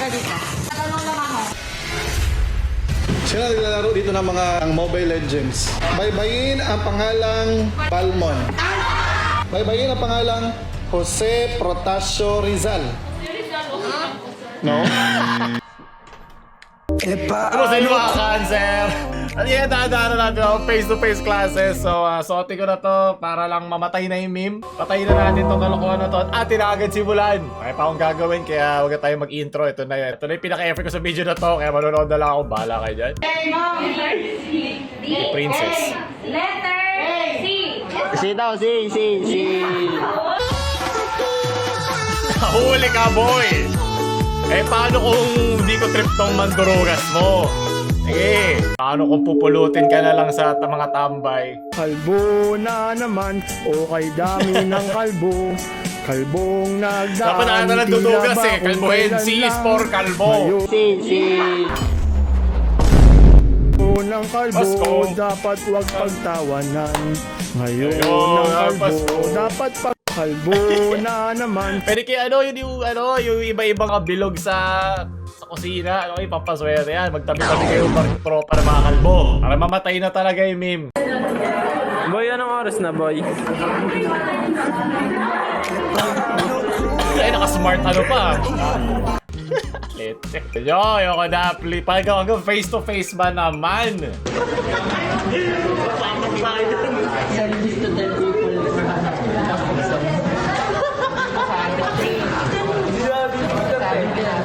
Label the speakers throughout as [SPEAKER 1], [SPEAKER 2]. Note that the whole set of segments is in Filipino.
[SPEAKER 1] dito. Tanong lang ako.
[SPEAKER 2] Sino naglalaro dito ng mga Mobile Legends? Baybayin ang pangalang Balmon. Baybayin ang pangalang Jose Protasio Rizal. No?
[SPEAKER 3] Ano sa inyo mga cancer? Ano yan, dadaanan natin ako face-to-face classes. So, suotin ko na to para lang mamatay na yung meme. Patayin na natin itong kalokohan na to at atin na agad simulan. May pa akong gagawin kaya huwag na tayo mag-intro. Ito na yun. Ito na yung pinaka-effort ko sa video na to. Kaya manonood na lang ako. Bahala kayo dyan. The princess.
[SPEAKER 1] Letter C.
[SPEAKER 4] C daw, C.
[SPEAKER 3] Huli ka, boy! Eh, paano kung hindi ko trip tong mandurugas mo? Sige, paano kung pupulutin ka na lang sa mga tambay?
[SPEAKER 5] Kalbo na naman, o kay dami ng kalbo. Kalbong nagdaan.
[SPEAKER 3] Dapat na lang dudugas eh. Kalbohin. C is for kalbo.
[SPEAKER 4] C.
[SPEAKER 5] Ng kalbo,
[SPEAKER 3] Pasko.
[SPEAKER 5] dapat wag pagtawanan. Ngayon
[SPEAKER 3] Ayun,
[SPEAKER 5] ng kalbo,
[SPEAKER 3] Pasko.
[SPEAKER 5] dapat pagkalbo na naman.
[SPEAKER 3] Pwede kaya yung iba-ibang bilog sa kusina, ipapaswerte yan. Magtabi-tabi kayo tropa ng mga kalbo. Para mamatay na talaga yung meme.
[SPEAKER 4] Boy, anong oras na, boy?
[SPEAKER 3] Ay, naka-smart ano pa. Lete. Yo, ayoko na. Pag face-to-face ba naman?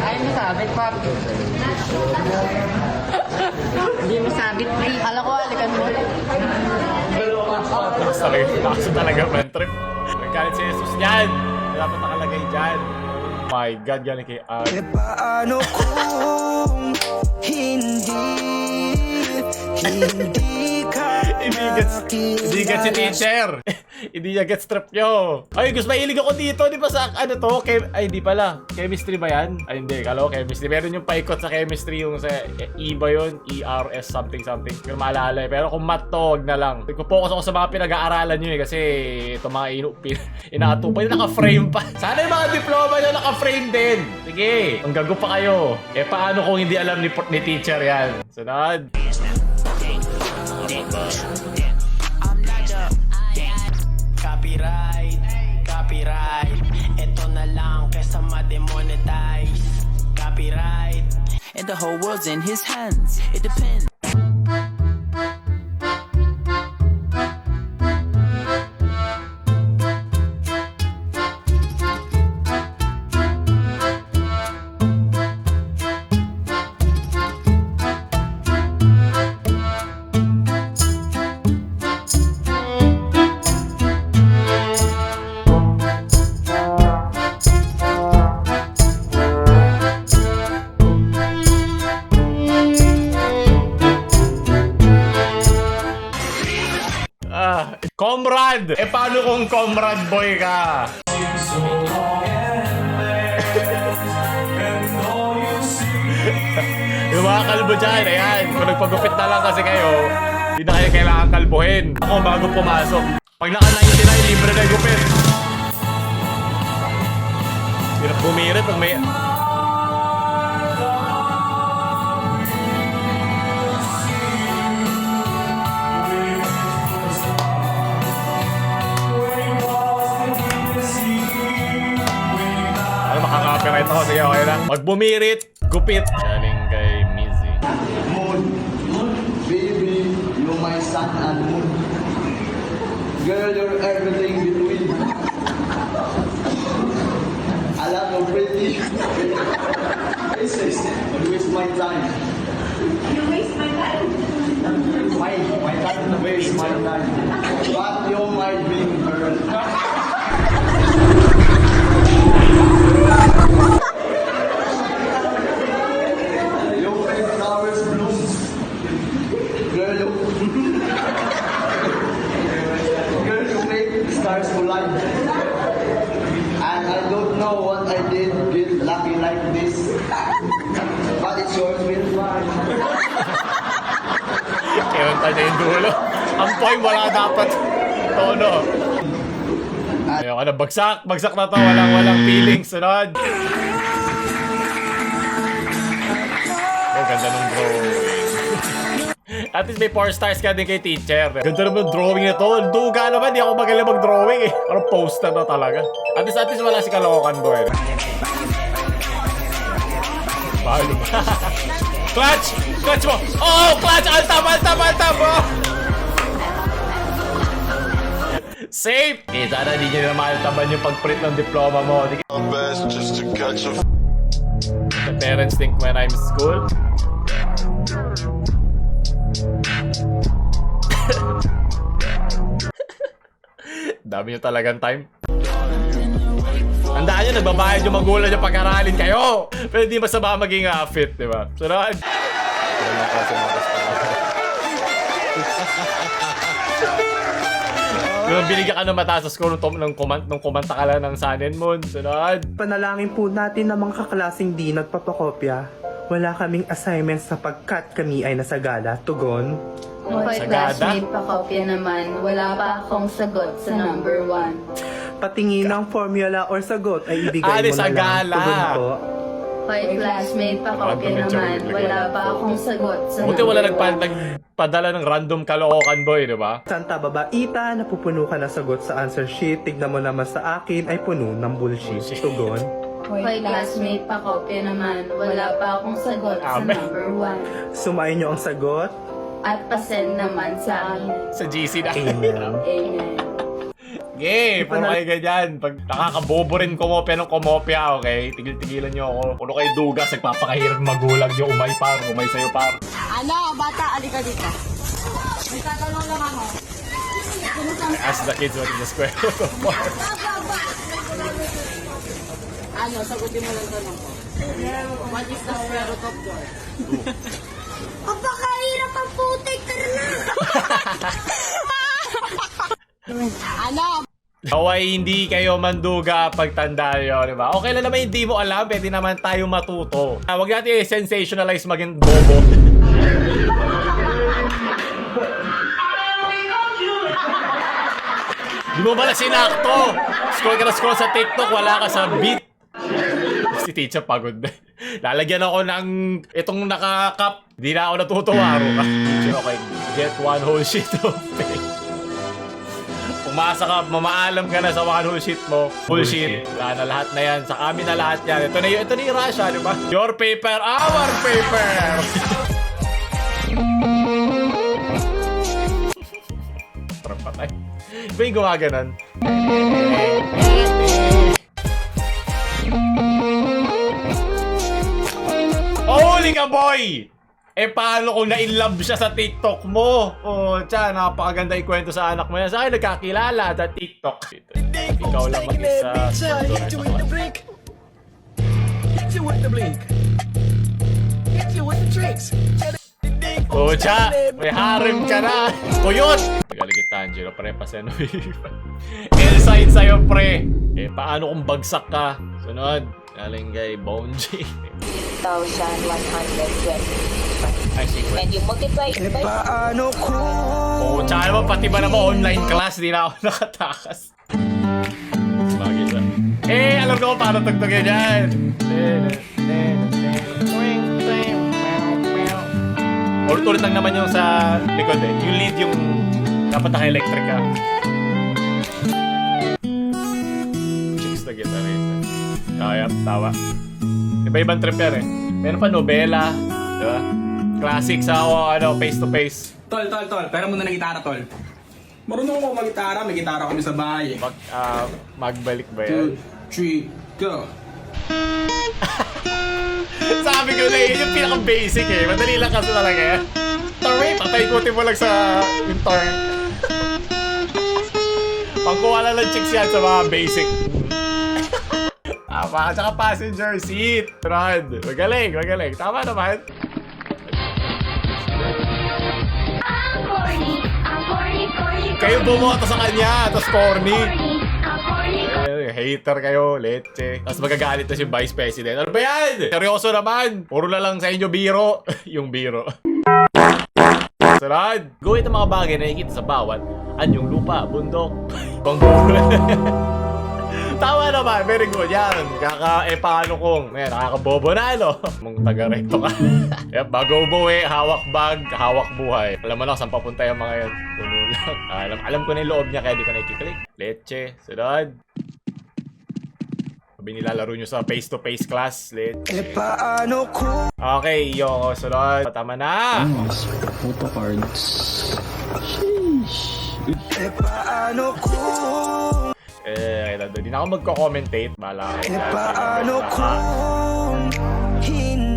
[SPEAKER 1] Ay, masabit pa. Hindi masabit, pre. Kala ko, alikan mo.
[SPEAKER 3] Kaso talaga man trip. Nagkalit si Jesus dyan. Dapat nakalagay dyan. My God, galing kay
[SPEAKER 5] Paano kung hindi ka
[SPEAKER 3] Hindi gets si teacher. Hindi niya gets trip nyo. Ay, gusto mahilig ako dito. Di ba sa ano to? Ay, hindi pala. Chemistry ba yan? Ay, hindi. Kala ko chemistry. Meron yung paikot sa chemistry yung sa E ba yun? ERS something. Pero maalala eh. Pero kung math to, wag na lang. Nagpo-focus ako sa mga pinag-aaralan nyo eh. Kasi ito mga inaatupay. Naka-frame pa. Sana yung mga diploma nyo naka-frame din. Sige. Ang gago pa kayo. Eh, paano kung hindi alam ni teacher yan? Sunod.
[SPEAKER 6] Copyright Ito na lang kesa ma-demonetize Copyright And the whole world's in his hands It depends
[SPEAKER 3] Comrade! Eh, paano kung comrade boy ka? Yung mga kalbo dyan, ayan. Kung nagpagupit na lang kasi kayo, hindi na kayo kailangan kalbuhin. Ako, bago pumasok. Pag naka-99, libre na gupit. Hirap bumirit pag may... Makaka-copyright ako. Sige, okay lang. Pag bumirit, gupit. Galing kay Mizzy.
[SPEAKER 7] Moon, baby, you're my sun and moon. Girl, you're everything between. I love your pretty faces. You waste my time.
[SPEAKER 1] You waste my time.
[SPEAKER 7] My time to waste my time. But you're my dream girl. Your favorite flowers bloom. Girl, you make stars collide. And I don't know what I did get lucky like this. But it's yours will fly.
[SPEAKER 3] Kaya niya yung dulo. Ang point, wala dapat tono. Ayoko na, bagsak na to. Walang feelings. Sunod. Napakaganda ng drawing. At least may 4 stars ka din kay teacher. Ganda naman ng drawing nito. Duga naman, di ako magaling mag-drawing eh. Parang poster na talaga. At least wala si Kalokan boy. Paano ba? Clutch! Clutch mo! Oh! Clutch! Altab! Oh! Safe! Eh, sana hindi nyo na maaltaban yung pag-print ng diploma mo. The parents think when I'm in school. Dami nyo talagang time. Tandaan nyo, nagbabayad yung magulang nyo pag-aralin kayo. Pero hindi masama maging fit, di ba? Sunod. Nung binigyan ka ng mataas sa score nung kumanta ka lang ng Sun and Moon. Sunod.
[SPEAKER 5] Panalangin po natin ng mga kaklaseng di nagpapakopya. Wala kaming assignments sapagkat kami ay nasa gala. Tugon.
[SPEAKER 8] Hoy,
[SPEAKER 3] Sagada?
[SPEAKER 8] classmate, pakopya naman. Wala pa akong sagot sa number 1.
[SPEAKER 5] Patingin ng formula or sagot ay ibigay
[SPEAKER 3] Ah,
[SPEAKER 5] mo
[SPEAKER 3] sa
[SPEAKER 5] na lang.
[SPEAKER 3] gala.
[SPEAKER 5] Tugon po.
[SPEAKER 8] Hoy, classmate, pakopya
[SPEAKER 3] Random
[SPEAKER 8] naman.
[SPEAKER 3] yung
[SPEAKER 8] Wala pa akong sagot sa
[SPEAKER 3] Buti
[SPEAKER 8] number
[SPEAKER 3] wala
[SPEAKER 8] 1.
[SPEAKER 3] nagpadala ng random kalokohan boy, di ba?
[SPEAKER 5] Santa babaita, napupuno ka na sagot sa answer sheet. Tignan mo naman sa akin ay puno ng bullshit. Tugon.
[SPEAKER 8] Hoy, classmate, pakopya naman. Wala pa akong sagot sa
[SPEAKER 3] Amen.
[SPEAKER 8] number 1.
[SPEAKER 5] Sumayin nyo ang sagot.
[SPEAKER 8] At pasend naman sa akin.
[SPEAKER 3] Sa GC na.
[SPEAKER 5] Amen.
[SPEAKER 8] Amen.
[SPEAKER 3] Okay, puro kayo ganyan. Pag nakakabobo rin kumopya ng kumopya, okay? Tigil-tigilan nyo ako. Puro kayo dugas, nagpapakahirap magulang nyo. Umay sa'yo par.
[SPEAKER 1] Ano, bata, alika dito. May tatanong lang ako.
[SPEAKER 3] Ask the kids what is the square root of 4.
[SPEAKER 1] Ano, sagutin mo lang tanong ko. What is the square root of 4? Papakahirap ang putik, tara na! Ano?
[SPEAKER 3] Kaway hindi kayo manduga pagtanda nyo, di ba? Okay lang naman hindi mo alam, pwede naman tayo matuto. Huwag natin sensationalize maging bobo. Di mo ba na sinakto? Scroll ka na scroll sa TikTok, wala ka sa beat. Si teacher pagod na. Lalagyan ako ng itong nakakap. Di na ako natutuwa. Teacher, okay, get 1 whole sheet of paper. Pumasa ka, mamaalam ka na sa 1 whole sheet mo. Full sheet. Wala na lahat na yan. Sa amin na lahat yan. Ito na yung Russia, di ba? Your paper, our paper! Parang patay. Iba yung gumaganon. Holy ka, boy! Eh, paano kung na-inlove siya sa TikTok mo? Oh, tiyan, napakaganda ikwento sa anak mo yan. Sa akin, nagkakilala sa TikTok. Ikaw lang mag-isa. Oh, tiya, may harem ka na. Kuyot! Magaligit Tanjiro, pre, paseno. Insight sa'yo, pre. Eh, paano kung bagsak ka? Sunod. Galing kay Bonji.
[SPEAKER 9] 1,120.
[SPEAKER 3] Ay, secret.
[SPEAKER 9] And you multiply it by
[SPEAKER 5] Paano ko?
[SPEAKER 3] Oo, tsaka naman pati ba naman online class, di na ako nakatakas. Bagay sa... Eh, alam ko paano tugtugin yan. Ulit-ulit lang naman yung sa likod eh. Yung lead yung dapat naka-electric ka. Chicks na guitarist eh. Kaya, tawa. Iba-ibang trip yan eh. Meron pa nobela, di ba? Classic sa face-to-face.
[SPEAKER 10] Tol. Pero muna ng gitara, tol. Marunong ako mag-gitara. May gitara kami sa bahay eh.
[SPEAKER 3] Magbalik ba yan?
[SPEAKER 10] 2, 3, go!
[SPEAKER 3] Sabi ko na yun yung pinaka-basic eh. Madali lang kasi talaga yan. Patay-ikutin mo lang sa yung tar. Pagkuha lang ng chicks yan sa mga basic. At saka passenger seat. Rod. Magaling. Tama naman. Kayo bumoto sa kanya, tapos corny. Hater kayo, leche. Tapos magagalit na si Vice President. Ano ba yan? Seryoso naman. Puro na lang sa inyo biro. Yung biro. Sarad. Gawin ang mga bagay na nakikita sa bawat anyong lupa, bundok, bangbulan. Tama naman, very good. Yan, paano kung, nakakabobo na, no? Mong taga-recto ka. Yep, bago umuwi, hawak bag, hawak buhay. Alam mo na, saan papunta yung mga yan? Puno lang. Alam ko na yung loob niya, kaya di ko nakikiklik. Leche, sunod. Sabi nilalaro nyo sa face-to-face class. Leche.
[SPEAKER 5] Paano ko?
[SPEAKER 3] Okay, yung sunod. Tama na.
[SPEAKER 4] Photo cards.
[SPEAKER 5] Paano ko?
[SPEAKER 3] Hindi na ako magko-commentate. Bala kayo.
[SPEAKER 5] Paano kung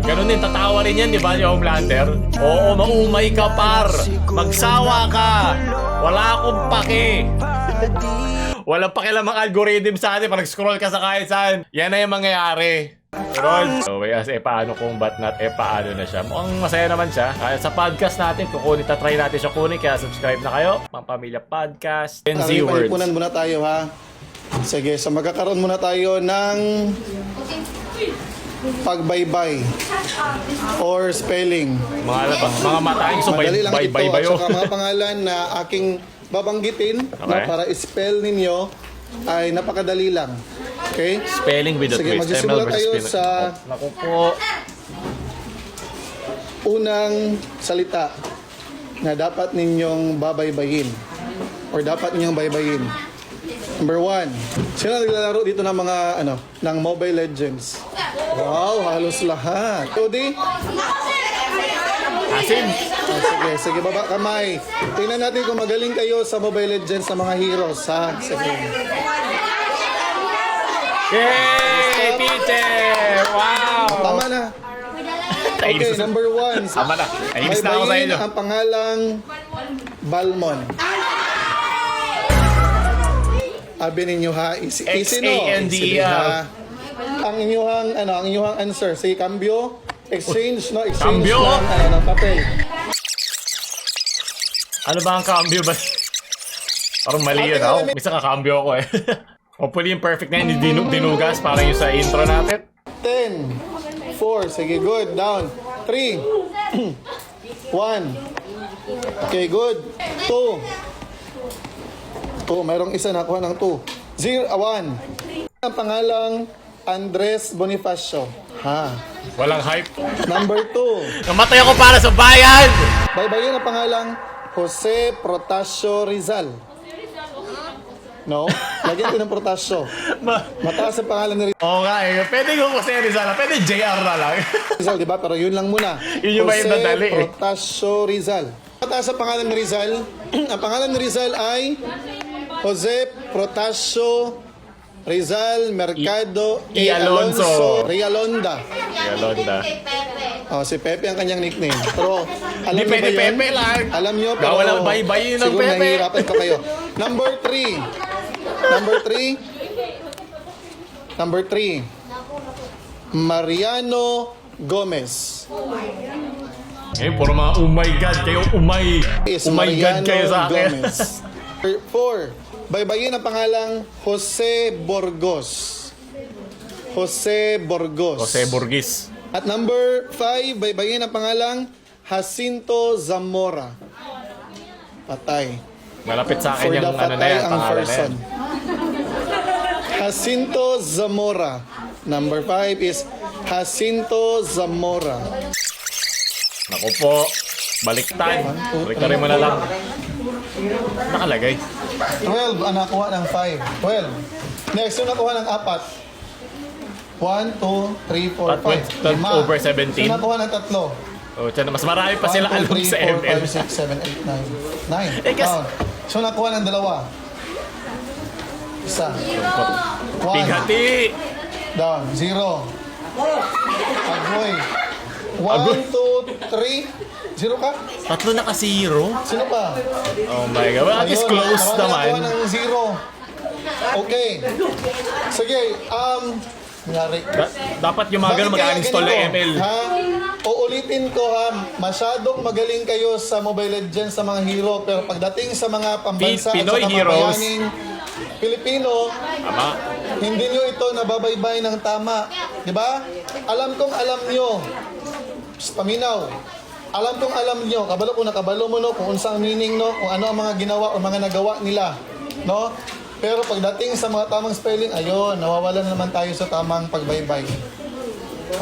[SPEAKER 3] Ganun din, tatawa rin yan, di ba, yung Homelander? Oo, maumay ka, par. Magsawa ka. Wala akong pake. Walang pakialam ang algorithm sa atin. Pag nag-scroll ka sa kahit saan, yan na yung mangyayari. Rod. So, paano kung ba't not, paano na siya? Mukhang masaya naman siya. Kaya sa podcast natin, try natin siya kunin. Kaya subscribe na kayo. Pampamilya Podcast. Gen Z words.
[SPEAKER 2] Palipunan muna tayo, ha? Sige, so magkakaroon muna tayo ng pagbaybay or spelling.
[SPEAKER 3] Mga mataing so
[SPEAKER 2] Madali lang ito.
[SPEAKER 3] bay-bay
[SPEAKER 2] At saka mga pangalan na aking babanggitin na para spell ninyo ay napakadali lang. Okay?
[SPEAKER 3] Spelling with a
[SPEAKER 2] Sige,
[SPEAKER 3] twist.
[SPEAKER 2] magsisimula tayo sa
[SPEAKER 3] Naku po.
[SPEAKER 2] unang salita na dapat ninyong babaybayin or dapat ninyong baybayin. Number 1. Sino naglalaro dito ng mga ng Mobile Legends? Wow, halos lahat. Cody?
[SPEAKER 3] Asin.
[SPEAKER 2] Sige, baba kamay. Tingnan natin kung magaling kayo sa Mobile Legends sa mga heroes, ha? Sige.
[SPEAKER 3] Yay! Teacher! Wow!
[SPEAKER 2] Tama na. Okay, number 1.
[SPEAKER 3] Tama na. Nainis na ako sa inyo.
[SPEAKER 2] Ang pangalang Balmon. Abi ninyo, ha? Easy no?
[SPEAKER 3] X-A-N-D-E-L.
[SPEAKER 2] Sige, ha? Ang inyong answer. Sige, cambio. Exchange, no? Exchange
[SPEAKER 3] Cambio?
[SPEAKER 2] ng papel.
[SPEAKER 3] Ano ba ang cambio ba? Parang mali yun ako. Misa ka-cambio ako eh. Hopefully yung perfect na yun, dinugas para yung sa intro natin.
[SPEAKER 2] 10, 4, sige, good, down. 3, 1, okay, good. 2, mayroong isa nakuha ng 2. 0, 1. Ang pangalang Andres Bonifacio. Ha.
[SPEAKER 3] Walang hype.
[SPEAKER 2] Number 2.
[SPEAKER 3] Namatay ako para sa bayan!
[SPEAKER 2] Baybayin ang pangalang Jose Protasio Rizal. No? Lagyan ko ng Protasio. Mataas ang pangalan ni
[SPEAKER 3] Oo nga eh. Pwede ko kasi Rizal. Pwede JR na lang.
[SPEAKER 2] Rizal, di ba? Pero yun lang muna.
[SPEAKER 3] Yun yung may nadali eh.
[SPEAKER 2] Protasio Rizal. Mataas ang pangalan ni Rizal. Ang pangalan ni Rizal ay Jose Protasio Rizal Mercado
[SPEAKER 3] Alonso
[SPEAKER 2] Realonda.
[SPEAKER 3] Realonda.
[SPEAKER 2] Oh, si Pepe ang kanyang nickname. Pero alam
[SPEAKER 3] Di
[SPEAKER 2] niyo ba
[SPEAKER 3] pwede
[SPEAKER 2] yun?
[SPEAKER 3] Pepe lang.
[SPEAKER 2] Alam niyo, pero
[SPEAKER 3] Walang baybay ng
[SPEAKER 2] siguro
[SPEAKER 3] Pepe.
[SPEAKER 2] nahihirapan pa kayo. Number 3. Number 3. Mariano Gomez.
[SPEAKER 3] Eh, puro mga oh my God kayo.
[SPEAKER 2] Is
[SPEAKER 3] Oh my God
[SPEAKER 2] Mariano
[SPEAKER 3] kayo sa akin.
[SPEAKER 2] Gomez. 4. Baybayin ang pangalang Jose Burgos. Jose
[SPEAKER 3] Burgis.
[SPEAKER 2] At number 5, baybayin ang pangalang Jacinto Zamora. Patay.
[SPEAKER 3] Malapit sa akin
[SPEAKER 2] For
[SPEAKER 3] yung
[SPEAKER 2] the
[SPEAKER 3] ano na
[SPEAKER 2] patay
[SPEAKER 3] yan,
[SPEAKER 2] ang
[SPEAKER 3] pangalan na
[SPEAKER 2] person.
[SPEAKER 3] yan.
[SPEAKER 2] Jacinto Zamora. Number 5 is Jacinto Zamora.
[SPEAKER 3] Naku po. Baliktad. Baliktad mo na lang. Nakalagay.
[SPEAKER 2] 12 ang nakuha ng 5. 12. Next, yung nakuha ng 4. 1, 2, 3, 4, 5.
[SPEAKER 3] 12 over 17.
[SPEAKER 2] So nakuha ng 3.
[SPEAKER 3] Oh, tiyan, mas marami pa sila alam sa ML.
[SPEAKER 2] 1, 2, 3, 4, 5, 6, 7, 8, 9. 9.
[SPEAKER 3] Eh, kasi-
[SPEAKER 2] Down. So nakuha ng 2. Isa. 1.
[SPEAKER 3] Bighati.
[SPEAKER 2] Down. 0. Agoy. 1, 2, 3. 0 ka?
[SPEAKER 3] Tatlo na kasi zero.
[SPEAKER 2] Sino pa?
[SPEAKER 3] Oh my God. Well, at least close
[SPEAKER 2] Marami
[SPEAKER 3] naman.
[SPEAKER 2] nakuha ng 0. Okay. Sige. Nangyari.
[SPEAKER 3] Dapat yung mga ganun mag-uninstall na ML.
[SPEAKER 2] Ha? Uulitin ko, ha, masyadong magaling kayo sa Mobile Legends sa mga hero, pero pagdating sa mga pambansa at
[SPEAKER 3] Pinoy
[SPEAKER 2] sa
[SPEAKER 3] heroes.
[SPEAKER 2] kabayaning Pilipino,
[SPEAKER 3] Tama.
[SPEAKER 2] hindi nyo ito nababaybay ng tama. Di ba? Alam kong alam nyo. Paminaw. Alam kong alam nyo. Kabalo kung nakabalo mo, no? Kung unsang meaning, no? Kung ano ang mga ginawa o mga nagawa nila. No? Pero pagdating sa mga tamang spelling, ayun, nawawalan naman tayo sa tamang pagbaybay.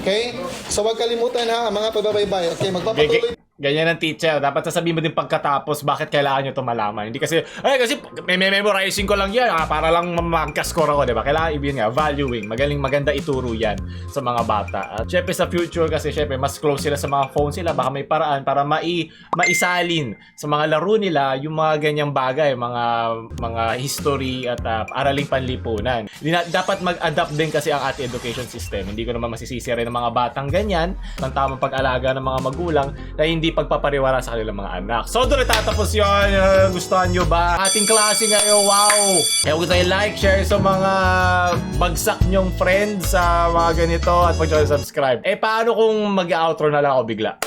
[SPEAKER 2] Okay? So huwag kalimutan ha, ang mga pagbabaybay. Okay, magpapatuloy.
[SPEAKER 3] Ganyan ang teacher. Dapat sasabihin mo din pagkatapos bakit kailangan nyo ito malaman. Hindi kasi, kasi memorizing ko lang yan para lang magka-score ako, diba? Kailangan ibigin nga, valuing. Maganda ituro yan sa mga bata. At syempre sa future kasi, syempre, mas close sila sa mga phone sila. Baka may paraan para maisalin sa mga laro nila yung mga ganyang bagay, mga history at araling panlipunan. Dapat mag-adapt din kasi ang ating education system. Hindi ko naman masisisi rin ng mga batang ganyan, ng tamang pag-alaga ng mga magulang, na hindi pagpapariwara sa kanilang mga anak. So, doon natatapos yun. Gustuhan nyo ba? Ating klase ngayon, wow! Kaya huwag tayo like, share sa mga bagsak nyong friends sa mga ganito at pag-subscribe. Paano kung mag-outro na lang ako bigla?